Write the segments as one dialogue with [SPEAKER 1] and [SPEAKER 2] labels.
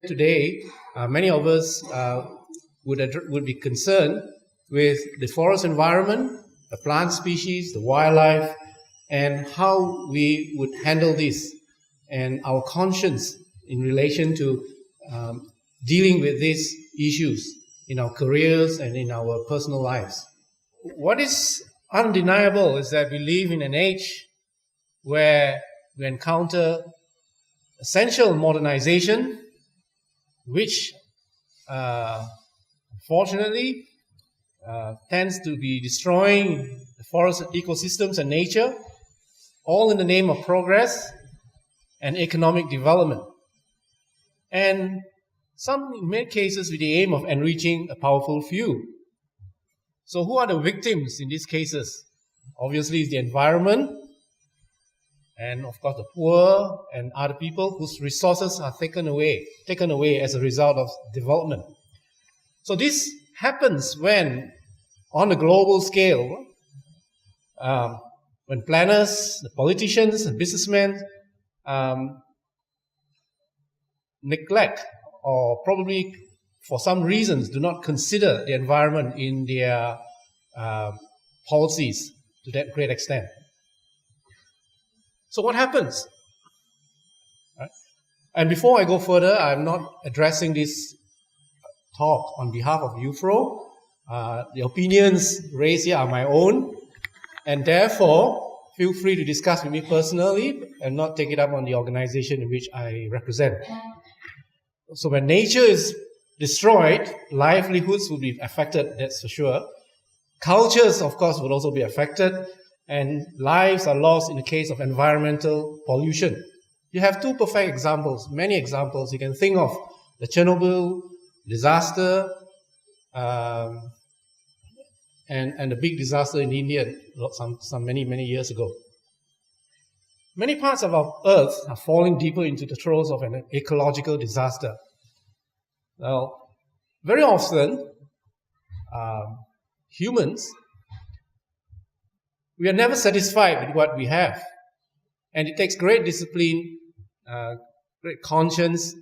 [SPEAKER 1] Today, many of us would be concerned with the forest environment, the plant species, the wildlife, and how we would handle this, and our conscience in relation to dealing with these issues in our careers and in our personal lives. What is undeniable is that we live in an age where we encounter essential modernization, which unfortunately tends to be destroying the forest ecosystems and nature, all in the name of progress and economic development. And in many cases with the aim of enriching a powerful few. So who are the victims in these cases? Obviously it's the environment, and of course the poor and other people whose resources are taken away as a result of development. So this happens when, on a global scale, when planners, the politicians, and businessmen neglect, or probably for some reasons do not consider the environment in their policies to that great extent. So what happens? Right? And before I go further, I'm not addressing this talk on behalf of UFRO. The opinions raised here are my own, and therefore feel free to discuss with me personally and not take it up on the organization in which I represent. So when nature is destroyed, livelihoods will be affected, that's for sure. Cultures, of course, will also be affected, and lives are lost in the case of environmental pollution. You have two perfect examples, many examples. You can think of the Chernobyl disaster and the big disaster in India many years ago. Many parts of our earth are falling deeper into the throes of an ecological disaster. Now, very often, humans, we are never satisfied with what we have. And it takes great discipline, great conscience,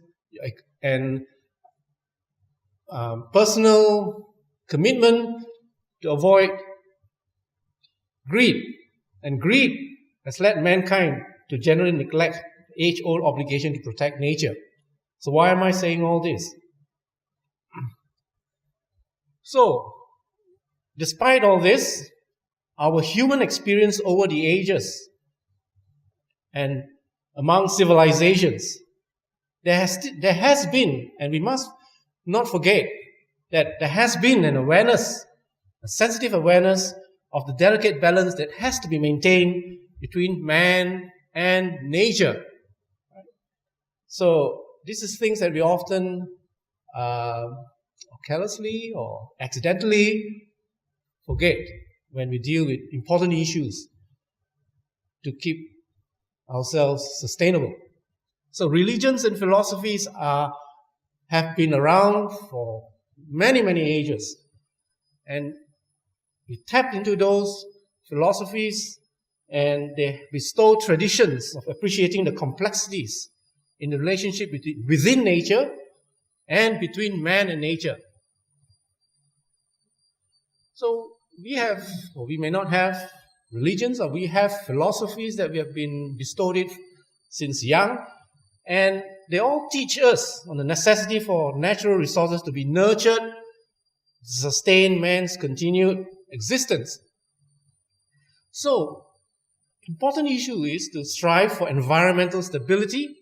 [SPEAKER 1] and personal commitment to avoid greed. And greed has led mankind to generally neglect the age-old obligation to protect nature. So why am I saying all this? So, despite all this, our human experience over the ages and among civilizations, there has been, and we must not forget, that there has been an awareness, a sensitive awareness of the delicate balance that has to be maintained between man and nature. So this is things that we often carelessly or accidentally forget when we deal with important issues to keep ourselves sustainable. So religions and philosophies have been around for many ages, and we tapped into those philosophies, and they bestow traditions of appreciating the complexities in the relationship within nature and between man and nature. So we have, or we may not have, religions, or we have philosophies that we have been bestowed it since young, and they all teach us on the necessity for natural resources to be nurtured to sustain man's continued existence. So, important issue is to strive for environmental stability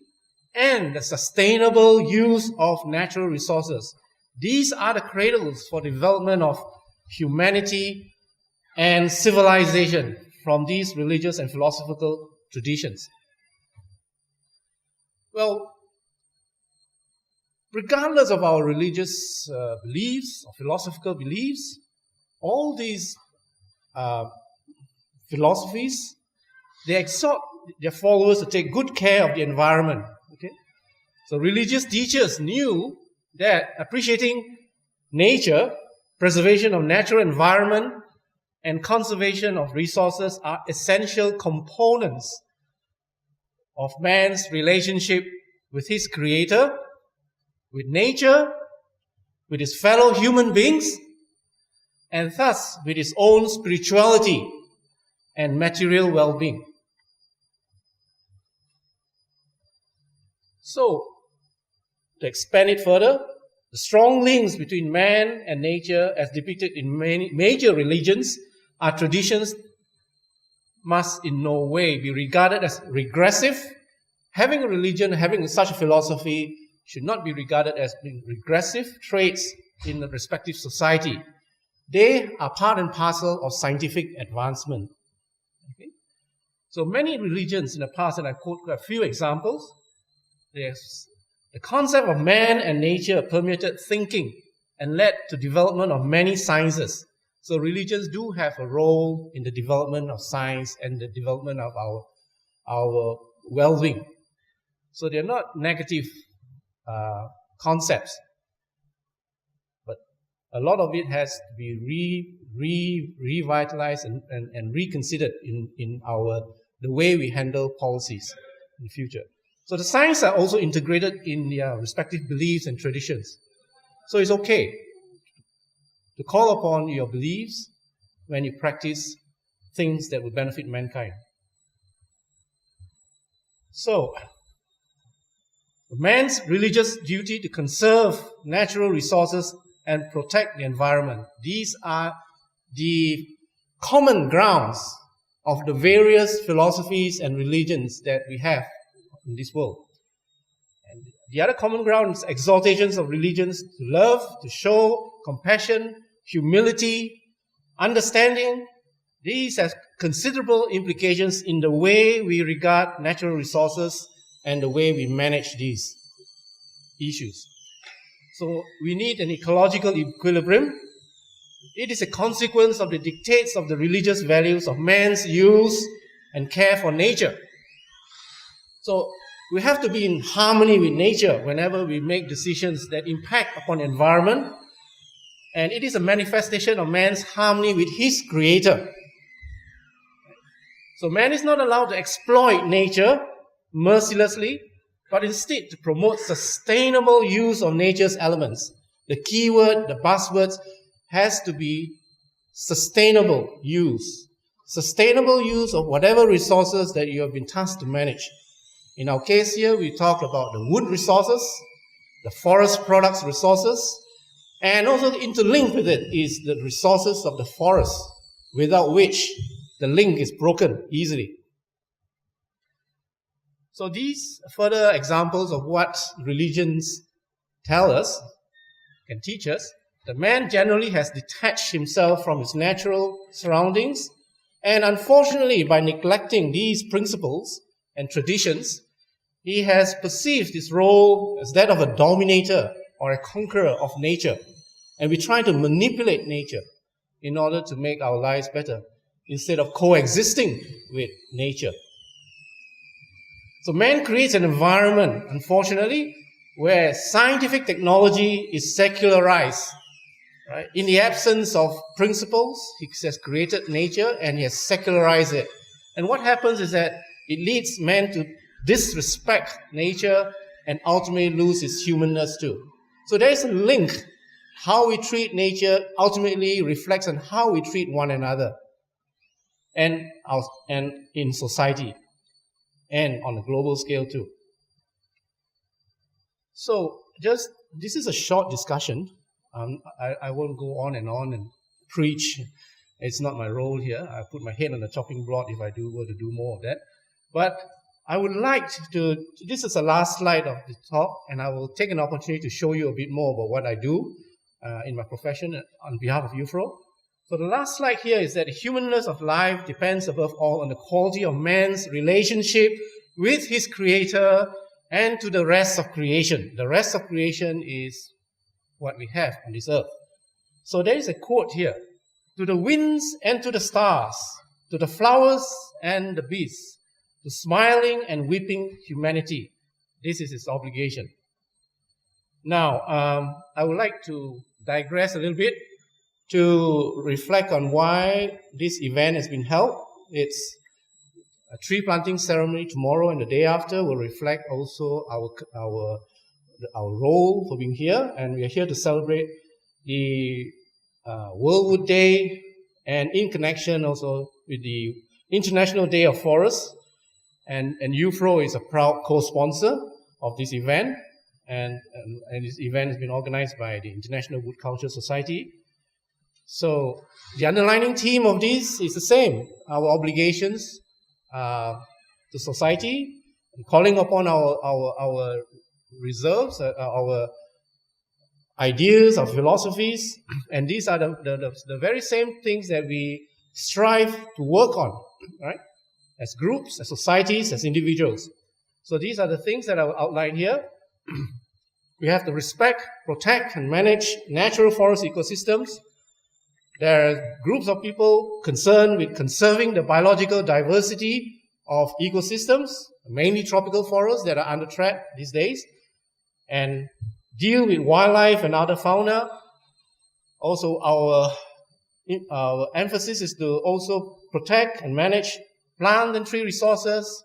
[SPEAKER 1] and the sustainable use of natural resources. These are the cradles for development of humanity and civilization from these religious and philosophical traditions. Well, regardless of our religious beliefs or philosophical beliefs, all these philosophies, they exhort their followers to take good care of the environment. Okay? So religious teachers knew that appreciating nature, preservation of natural environment, and conservation of resources are essential components of man's relationship with his creator, with nature, with his fellow human beings, and thus with his own spirituality and material well-being. So, to expand it further, the strong links between man and nature as depicted in many major religions are traditions must in no way be regarded as regressive. Having a religion, having such a philosophy should not be regarded as being regressive traits in the respective society. They are part and parcel of scientific advancement. Okay? So many religions in the past, and I quote a few examples, there's the concept of man and nature permeated thinking and led to development of many sciences. So religions do have a role in the development of science and the development of our well-being. So they're not negative concepts, but a lot of it has to be revitalized and reconsidered in the way we handle policies in the future. So the science are also integrated in their respective beliefs and traditions. So it's okay to call upon your beliefs when you practice things that will benefit mankind. So, man's religious duty to conserve natural resources and protect the environment. These are the common grounds of the various philosophies and religions that we have in this world. And the other common ground is exhortations of religions to love, to show compassion, humility, understanding. These have considerable implications in the way we regard natural resources and the way we manage these issues. So we need an ecological equilibrium. It is a consequence of the dictates of the religious values of man's use and care for nature. So we have to be in harmony with nature whenever we make decisions that impact upon the environment. And it is a manifestation of man's harmony with his creator. So man is not allowed to exploit nature mercilessly, but instead to promote sustainable use of nature's elements. The keyword, the buzzwords, has to be sustainable use. Sustainable use of whatever resources that you have been tasked to manage. In our case here, we talked about the wood resources, the forest products resources, and also interlinked with it is the resources of the forest, without which the link is broken easily. So these further examples of what religions tell us, can teach us, the man generally has detached himself from his natural surroundings, and unfortunately, by neglecting these principles and traditions, he has perceived his role as that of a dominator or a conqueror of nature. And we try to manipulate nature in order to make our lives better, instead of coexisting with nature. So man creates an environment, unfortunately, where scientific technology is secularized. Right? In the absence of principles, he has created nature and he has secularized it. And what happens is that it leads man to disrespect nature and ultimately lose his humanness too. So there is a link. How we treat nature ultimately reflects on how we treat one another and in society and on a global scale too. So this is a short discussion. I won't go on and preach. It's not my role here. I put my head on the chopping block if I were to do more of that. But I would like to, this is the last slide of the talk, and I will take an opportunity to show you a bit more about what I do in my profession on behalf of UFRO. So the last slide here is that the humanness of life depends above all on the quality of man's relationship with his creator and to the rest of creation. The rest of creation is what we have on this earth. So there is a quote here. To the winds and to the stars, to the flowers and the beasts, to smiling and weeping humanity. This is its obligation. Now, I would like to digress a little bit to reflect on why this event has been held. It's a tree planting ceremony tomorrow, and the day after will reflect also our role for being here, and we are here to celebrate the World Wood Day, and in connection also with the International Day of Forests. And UFRO is a proud co-sponsor of this event, and this event has been organized by the International Wood Culture Society. So the underlining theme of this is the same: our obligations to society, and calling upon our reserves, our ideas, our philosophies, and these are the very same things that we strive to work on, right? As groups, as societies, as individuals. So these are the things that I will outline here. We have to respect, protect, and manage natural forest ecosystems. There are groups of people concerned with conserving the biological diversity of ecosystems, mainly tropical forests that are under threat these days, and deal with wildlife and other fauna. Also, our emphasis is to also protect and manage plant and tree resources,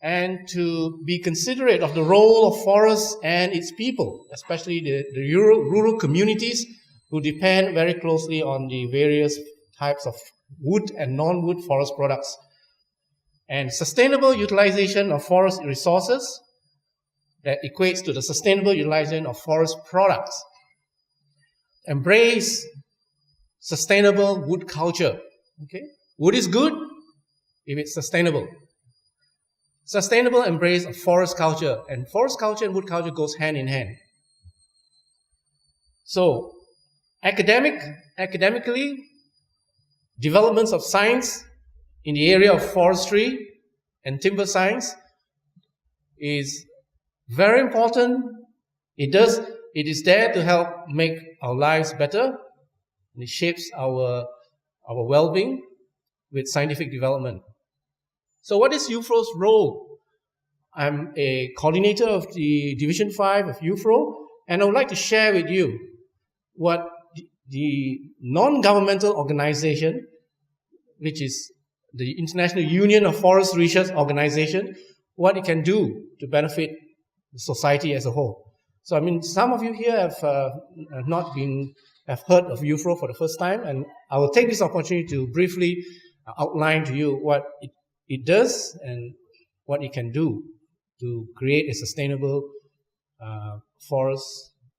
[SPEAKER 1] and to be considerate of the role of forests and its people, especially the rural communities who depend very closely on the various types of wood and non-wood forest products. And sustainable utilization of forest resources that equates to the sustainable utilization of forest products. Embrace sustainable wood culture. Okay? Wood is good if it's sustainable. Sustainable embrace of forest culture, and forest culture and wood culture goes hand in hand. So, academically, developments of science in the area of forestry and timber science is very important. It is there to help make our lives better, and it shapes our well-being with scientific development. So what is UFRO's role? I'm a coordinator of the Division 5 of UFRO, and I would like to share with you what the non-governmental organization, which is the International Union of Forest Research Organization, what it can do to benefit the society as a whole. So, I mean, some of you here have heard of UFRO for the first time, and I will take this opportunity to briefly outline to you what it does and what it can do to create a sustainable forest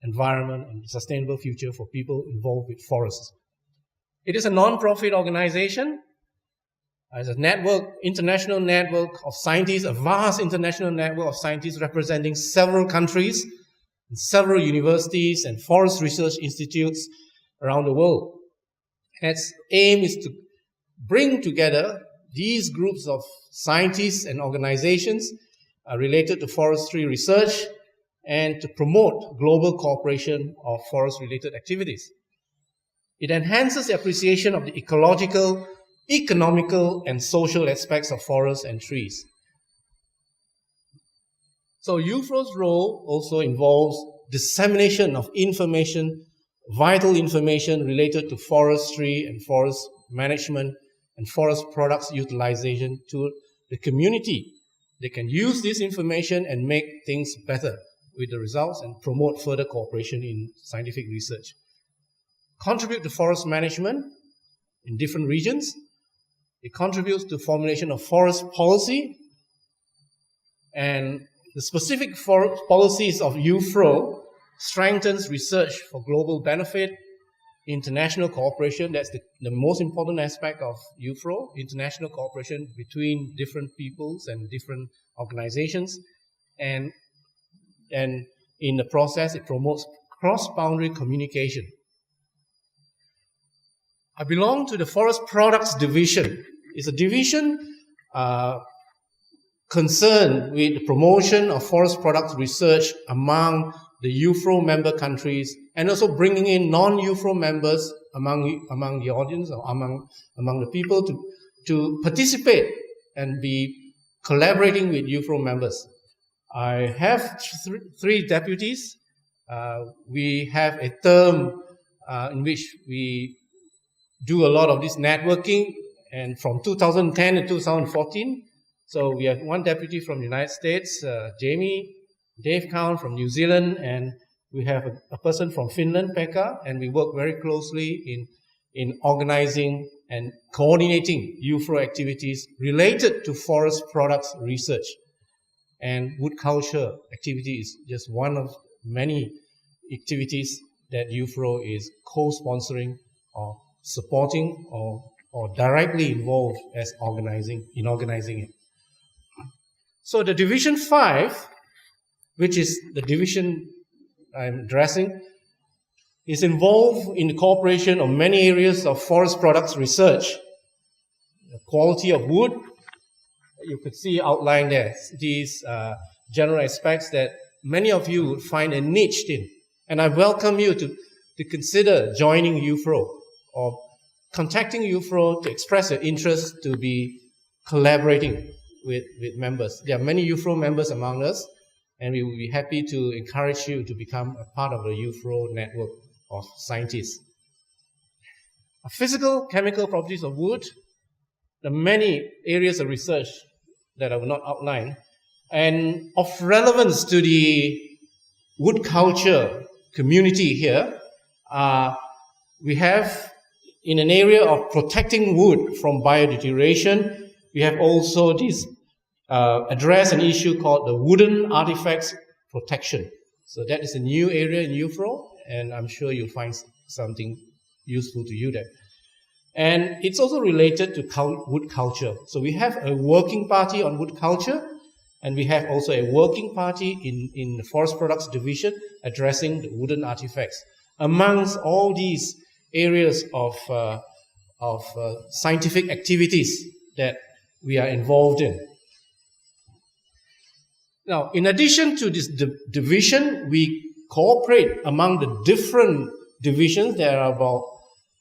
[SPEAKER 1] environment and sustainable future for people involved with forests. It is a non-profit organization. It's a network, international network of scientists, a vast international network of scientists representing several countries, and several universities and forest research institutes around the world. Its aim is to bring together these groups of scientists and organizations related to forestry research and to promote global cooperation of forest-related activities. It enhances the appreciation of the ecological, economical, and social aspects of forests and trees. So UFRO's role also involves dissemination of information, vital information related to forestry and forest management and forest products utilization to the community. They can use this information and make things better with the results and promote further cooperation in scientific research. Contribute to forest management in different regions. It contributes to formulation of forest policy, and the specific forest policies of UFRO strengthens research for global benefit, international cooperation. That's the most important aspect of UFRO, international cooperation between different peoples and different organizations. And in the process, it promotes cross-boundary communication. I belong to the Forest Products Division. It's a division concerned with the promotion of forest products research among the UFRO member countries, and also bringing in non-UFRO members among the audience or among the people to participate and be collaborating with UFRO members. I have three deputies. We have a term in which we do a lot of this networking, and from 2010 to 2014. So we have one deputy from the United States, Jamie, Dave Count from New Zealand, and we have a person from Finland, Pekka, and we work very closely in organizing and coordinating UFRO activities related to forest products research. And wood culture activity is just one of many activities that UFRO is co-sponsoring or supporting or directly involved as organizing it. So the Division 5, which is the division I'm addressing, is involved in the cooperation of many areas of forest products research. The quality of wood, you could see outlined there, these general aspects that many of you would find a niche in. And I welcome you to consider joining UFRO or contacting UFRO to express your interest to be collaborating with members. There are many UFRO members among us, and we will be happy to encourage you to become a part of the UFRO network of scientists. Physical, chemical properties of wood, the many areas of research that I will not outline, and of relevance to the wood culture community here, we have in an area of protecting wood from biodeterioration, we have also this address an issue called the wooden artifacts protection. So that is a new area in UFRO, and I'm sure you'll find something useful to you there. And it's also related to wood culture. So we have a working party on wood culture, and we have also a working party in the Forest Products Division addressing the wooden artifacts. Amongst all these areas of scientific activities that we are involved in. Now, in addition to this division, we cooperate among the different divisions. There are about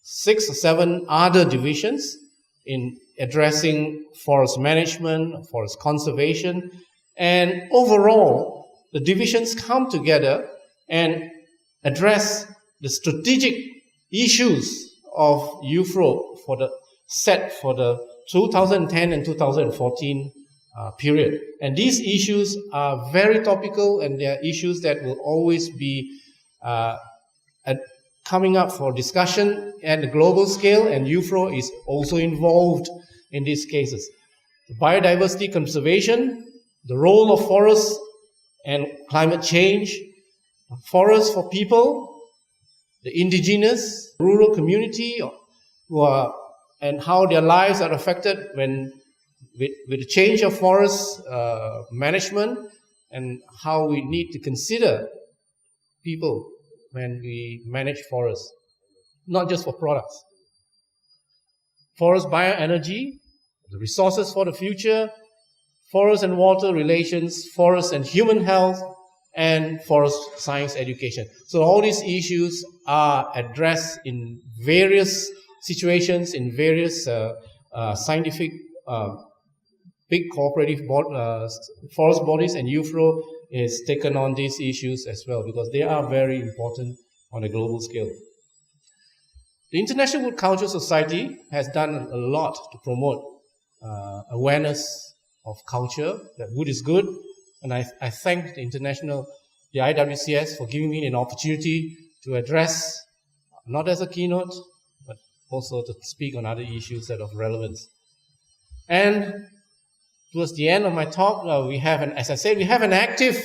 [SPEAKER 1] 6 or 7 other divisions in addressing forest management, forest conservation, and overall, the divisions come together and address the strategic issues of UFRO for the 2010 and 2014 period. And these issues are very topical, and they are issues that will always be coming up for discussion at the global scale, and UFRO is also involved in these cases. The biodiversity conservation, the role of forests and climate change, forests for people, the indigenous, rural community, and how their lives are affected with the change of forest management, and how we need to consider people when we manage forests, not just for products. Forest bioenergy, the resources for the future, forest and water relations, forest and human health, and forest science education. So all these issues are addressed in various situations, in various scientific big cooperative forest bodies, and UFRO is taken on these issues as well because they are very important on a global scale. The International Wood Culture Society has done a lot to promote awareness of culture, that wood is good, and I thank the IWCS for giving me an opportunity to address, not as a keynote, but also to speak on other issues that are of relevance. And towards the end of my talk, as I said, we have an active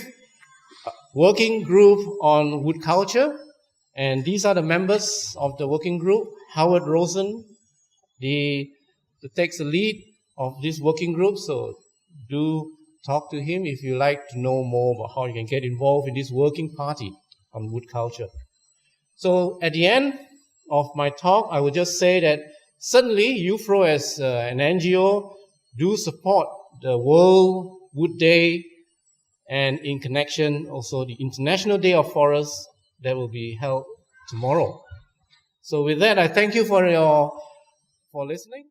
[SPEAKER 1] working group on wood culture, and these are the members of the working group. Howard Rosen, who takes the lead of this working group, so do talk to him if you like to know more about how you can get involved in this working party on wood culture. So at the end of my talk, I would just say that certainly UFRO as an NGO do support the World Wood Day, and in connection also the International Day of Forests that will be held tomorrow. So with that, I thank you for listening.